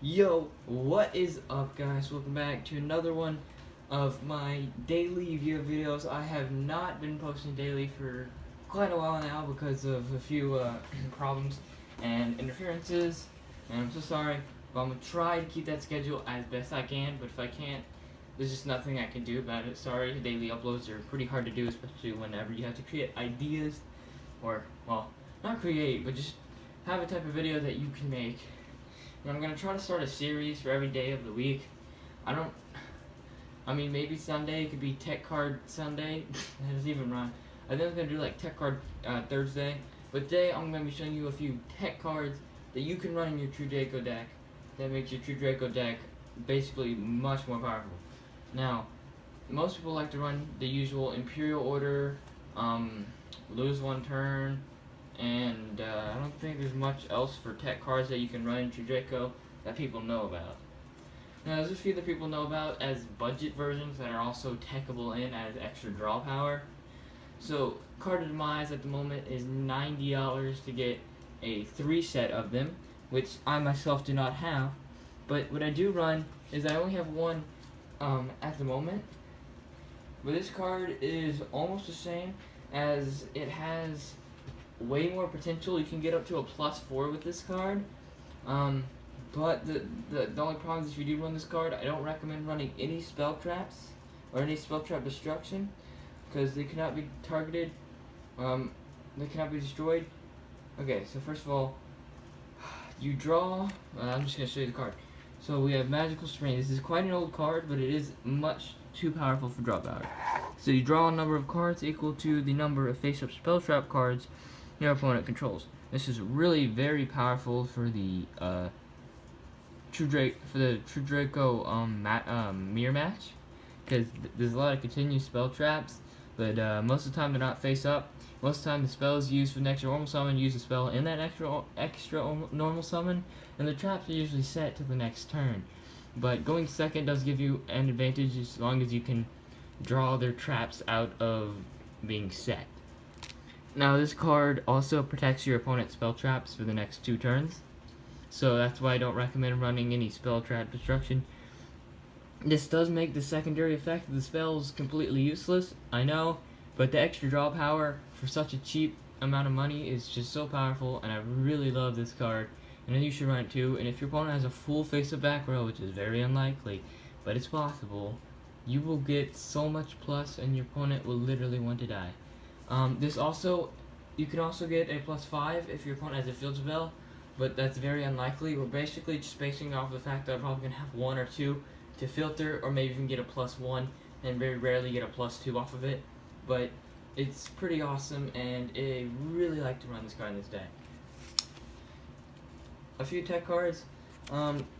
Yo, what is up, guys? Welcome back to another one of my daily YuGiOh videos. I have not been posting daily for quite a while now because of a few problems and interferences, and I'm so sorry, but I'm going to try to keep that schedule as best I can, but if I can't, there's just nothing I can do about it. Sorry, daily uploads are pretty hard to do, especially whenever you have to create ideas, or, well, not create, but just have a type of video that you can make. And I'm gonna try to start a series for every day of the week. I mean, maybe Sunday could be Tech Card Sunday. That doesn't even rhyme. I think I'm gonna do like Tech Card Thursday. But today I'm gonna be showing you a few tech cards that you can run in your True Draco deck. That makes your True Draco deck basically much more powerful. Now, most people like to run the usual Imperial Order, lose one turn, and I don't think there's much else for tech cards that you can run in True Draco that people know about. Now, there's a few that people know about as budget versions that are also techable in as extra draw power. So, Card of Demise at the moment is $90 to get a 3 set of them, which I myself do not have. But what I do run is I only have one at the moment. But this card is almost the same, as it has way more potential. You can get up to a +4 with this card. But the only problem is if you do run this card, I don't recommend running any spell traps or any spell trap destruction, because they cannot be targeted. They cannot be destroyed. Okay, so first of all, you draw. I'm just gonna show you the card. So we have Magical Strain. This is quite an old card, but it is much too powerful for draw power. So you draw a number of cards equal to the number of face-up spell trap cards your opponent controls. This is really very powerful for the True Draco mirror match, because there's a lot of continuous spell traps, but most of the time they're not face up. Most of the time the spell is used for an extra normal summon, use the spell in that extra normal summon, and the traps are usually set to the next turn. But going second does give you an advantage as long as you can draw their traps out of being set. Now, this card also protects your opponent's spell traps for the next 2 turns, so that's why I don't recommend running any spell trap destruction. This does make the secondary effect of the spells completely useless, I know, but the extra draw power for such a cheap amount of money is just so powerful, and I really love this card, and you should run it too. And if your opponent has a full face-up back row, which is very unlikely, but it's possible, you will get so much plus, and your opponent will literally want to die. You can also get a +5 if your opponent has a field spell, but that's very unlikely. We're basically just basing off the fact that I'm probably gonna have 1 or 2 to filter, or maybe even get a +1, and very rarely get a +2 off of it. But it's pretty awesome, and I really like to run this card in this deck. A few tech cards.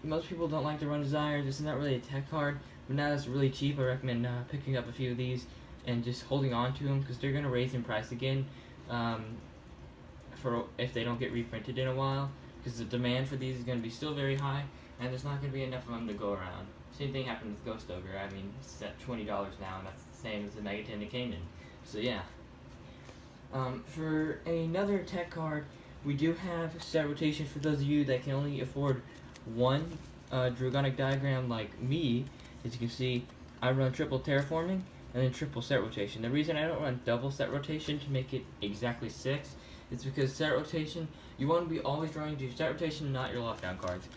Most people don't like to run Desire. This is not really a tech card, but now it's really cheap. I recommend picking up a few of these and just holding on to them, because they're going to raise in price again for if they don't get reprinted in a while, because the demand for these is going to be still very high, and there's not going to be enough of them to go around. Same thing happened with Ghost Ogre. I mean, it's at $20 now, and that's the same as the Megaton that came in. So yeah. For another tech card, we do have Set Rotation for those of you that can only afford one Dragonic Diagram like me. As you can see, I run triple Terraforming and then triple Set Rotation. The reason I don't run double Set Rotation to make it exactly 6 is because Set Rotation, you want to be always running to Set Rotation, not your lockdown cards.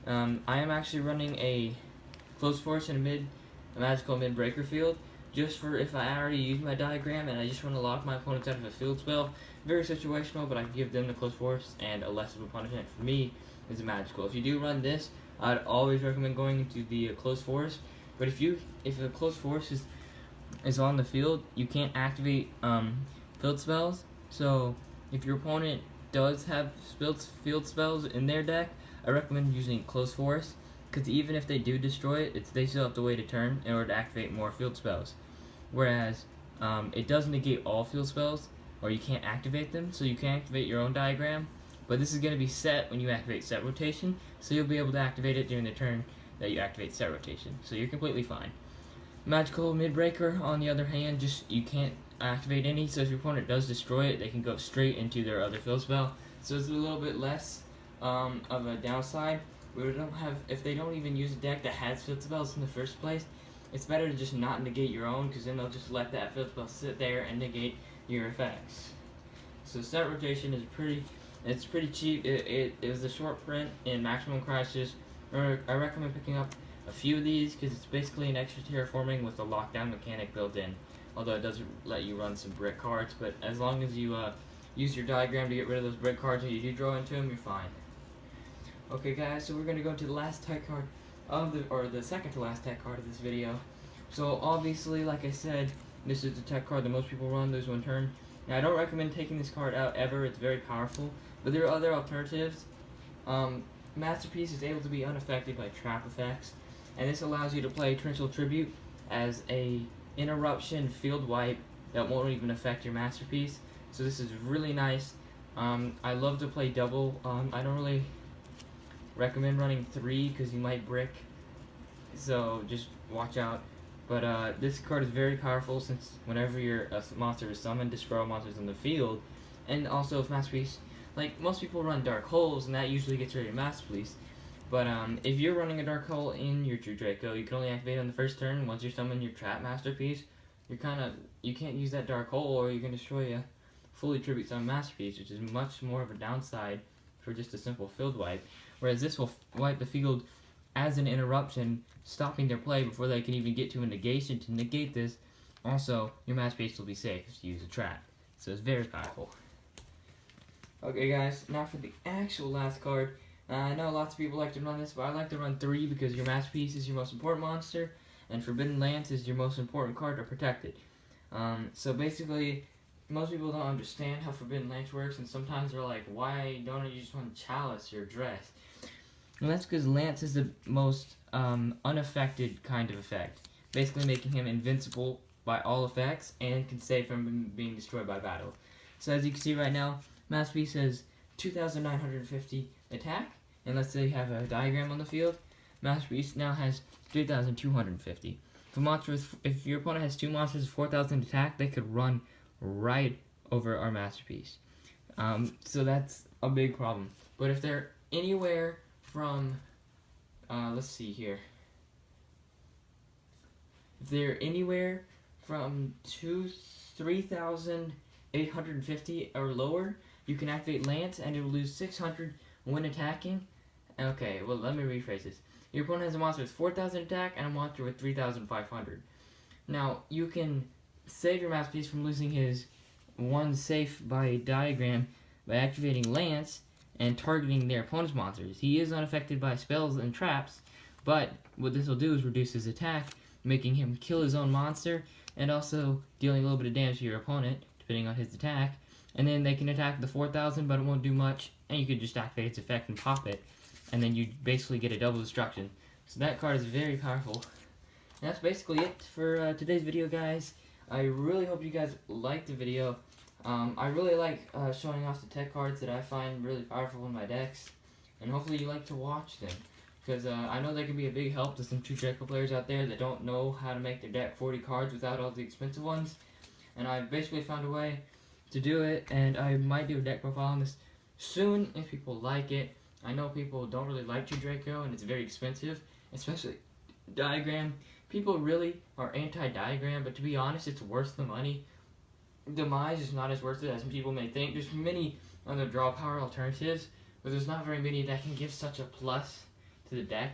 I am actually running a Close Force and a magical mid-breaker field, just for if I already use my diagram and I just want to lock my opponents out of a field spell. Very situational, but I can give them the Close Force, and a less of a punishment for me is a magical. If you do run this, I'd always recommend going into the Close Force. But if the Close Force is on the field, you can't activate field spells. So if your opponent does have field spells in their deck, I recommend using Close Force, because even if they do destroy it, they still have to wait a turn in order to activate more field spells. Whereas it does negate all field spells, or you can't activate them, so you can activate your own diagram. But this is going to be set when you activate Set Rotation, so you'll be able to activate it during the turn that you activate Set Rotation. So you're completely fine. Magical Midbreaker, on the other hand, you can't activate any, so if your opponent does destroy it, they can go straight into their other field spell. So it's a little bit less of a downside, if they don't even use a deck that has field spells in the first place, it's better to just not negate your own, because then they'll just let that field spell sit there and negate your effects. So set rotation is pretty cheap. It is a short print in Maximum Crisis. I recommend picking up a few of these because it's basically an extra terraforming with a lockdown mechanic built in. Although it doesn't let you run some brick cards, but as long as you use your diagram to get rid of those brick cards when you do draw into them, you're fine. Okay guys, so we're going to go to the last tech card the second to last tech card of this video. So obviously, like I said, this is the tech card that most people run, lose one turn. Now I don't recommend taking this card out ever, it's very powerful, but there are other alternatives. Masterpiece is able to be unaffected by trap effects, and this allows you to play Torrential Tribute as a interruption field wipe that won't even affect your Masterpiece. So this is really nice. I love to play double. I don't really recommend running 3 because you might brick, so just watch out. But this card is very powerful, since whenever your monster is summoned, destroy monsters in the field. And also, if Masterpiece, like most people run Dark Holes, and that usually gets rid of your Masterpiece. But if you're running a Dark Hole in your True Draco, you can only activate on the first turn. Once you summon your Trap Masterpiece, you can't use that Dark Hole, or you can destroy a fully tribute summon Masterpiece, which is much more of a downside for just a simple field wipe. Whereas this will wipe the field as an interruption, stopping their play before they can even get to a negation to negate this. Also, your Masterpiece will be safe if you use a trap. So it's very powerful. Okay guys, now for the actual last card. I know lots of people like to run this, but I like to run 3 because your Masterpiece is your most important monster, and Forbidden Lance is your most important card to protect it. So basically, most people don't understand how Forbidden Lance works, and sometimes they're like, why don't you just run Chalice or Dress? And that's because Lance is the most unaffected kind of effect, basically making him invincible by all effects and can save from being destroyed by battle. So as you can see right now, Masterpiece has 2,950 attack, and let's say you have a diagram on the field, Masterpiece now has 3,250. If your opponent has 2 monsters with 4,000 attack, they could run right over our Masterpiece. So that's a big problem. But if they're anywhere from, let's see here. If they're anywhere from 3,850 or lower, you can activate Lance and it will lose 600 when attacking. Okay, well let me rephrase this. Your opponent has a monster with 4,000 attack and a monster with 3,500. Now, you can save your Masterpiece from losing his 1 safe by diagram by activating Lance and targeting their opponent's monsters. He is unaffected by spells and traps, but what this will do is reduce his attack, making him kill his own monster, and also dealing a little bit of damage to your opponent, depending on his attack. And then they can attack the 4,000, but it won't do much, and you can just activate its effect and pop it, and then you basically get a double destruction. So that card is very powerful. And that's basically it for today's video, guys. I really hope you guys liked the video. I really like showing off the tech cards that I find really powerful in my decks, and hopefully you like to watch them, because I know they can be a big help to some True Draco players out there that don't know how to make their deck 40 cards without all the expensive ones, and I've basically found a way to do it, and I might do a deck profile on this soon if people like it. I know people don't really like True Draco, and it's very expensive, especially diagram. People really are anti-diagram, but to be honest, it's worth the money. Demise is not as worth it as people may think. There's many other draw power alternatives, but there's not very many that can give such a plus to the deck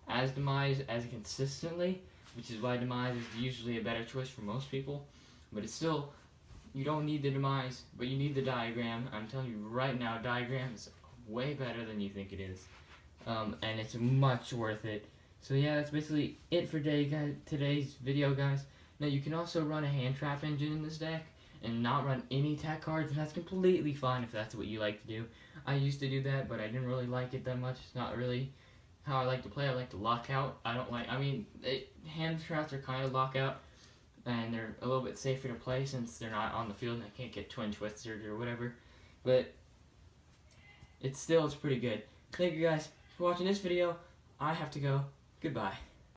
as Demise as consistently, which is why Demise is usually a better choice for most people. But it's still, you don't need the Demise, but you need the diagram. I'm telling you right now, diagram is way better than you think it is, and it's much worth it. So yeah, that's basically it for today's video, guys. Now you can also run a hand trap engine in this deck and not run any tech cards, and that's completely fine if that's what you like to do. I used to do that, but I didn't really like it that much. It's not really how I like to play. I like to lock out. Hand traps are kind of lockout, and they're a little bit safer to play since they're not on the field and they can't get twin twisted or whatever. But it's pretty good. Thank you guys for watching this video. I have to go. Goodbye.